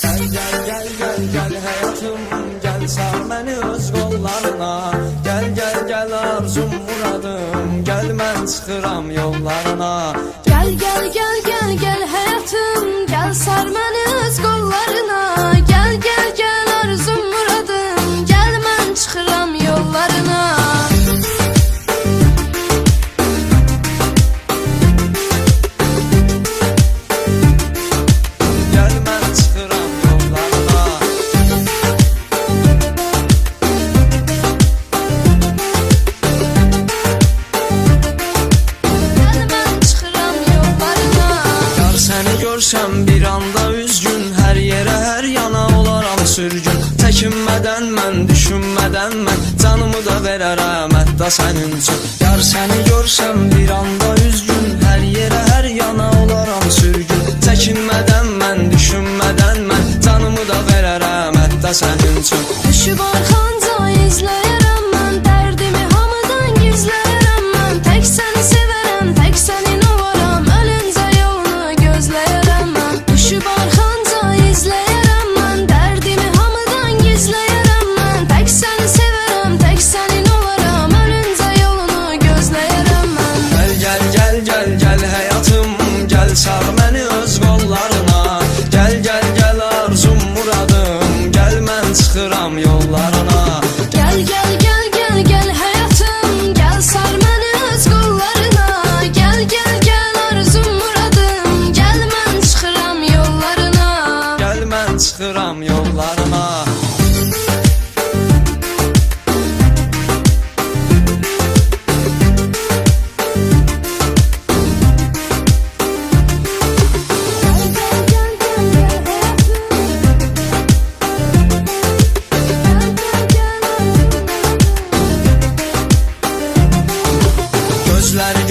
Gel hayatım, gel sar məni öz qollarına. Gel arzum muradım, gel mən çıxıram yollarına. Gel hayatım, gel sar məni öz qollarına. Gel arzum muradım, gel mən çıxıram yollarına. Görsəm bir anda üzgün, hər yerə, hər yana olaram sürgün. Çəkinmədən mən, düşünmədən mən, canımı da verərəm hətta sənin üçün. Yar səni görsəm bir anda üzgün, hər yerə, hər yana olaram sürgün. Çəkinmədən mən, düşünmədən mən, canımı da verərəm hətta sənin üçün. Düşüb arxanca izləyərəm mən, dərdimi hamıdan gizləyərəm mən. Tək səni sevərəm, tək sənin olaram, ölüncə yolunu gözləyərəm mən. Düşüb arxanca izləyərəm mən, dərdimi hamıdan gizləyərəm mən. Tək səni sevərəm, tək sənin olaram, ölüncə yolunu gözləyərəm mən. Gel həyatım, gel sar məni öz qollarına. Gel arzum muradım, gel mən çıxıram yollarına. Gel hayatım, gel sar məni öz qollarına. Gel arzum muradım, gel mən çıxıram yollarına. Gel mən çıxıram yollarına.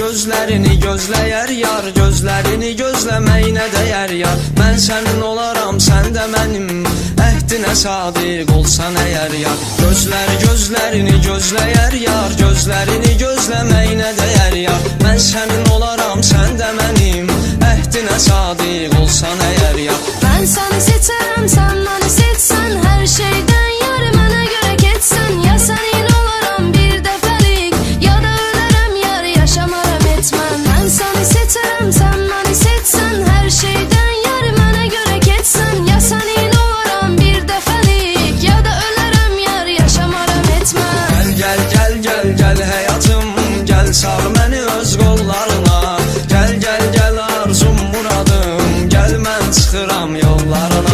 Gözlərini gözləyər yar, gözlərini gözləməyinə dəyər yar. Mən sənin olaram, sən də mənim, əhdinə sadiq olsan əgər yar. Gözlərini gözləyər yar, gözlərini gözləməyinə dəyər yar. Mən sənin olaram, sən də mənim, əhdinə sadiq olsan əgər yar. Mən səni seçərəm, sən məni seçsən, hər şeydən yarı mənə görə keçsən. Ya sənin olaram bir dəfəlik, ya da ölərəm yar, yaşamaram etmən. Mən səni seçərəm, sən məni seçsən, hər şeydən yarı mənə görə keçsən. Ya sənin olaram bir dəfəlik, ya da ölərəm yar, yaşamaram etmən. Gel həyatım, gel sar məni öz qollarına. Gel arzum muradım, gel mən çıxıram yollarına.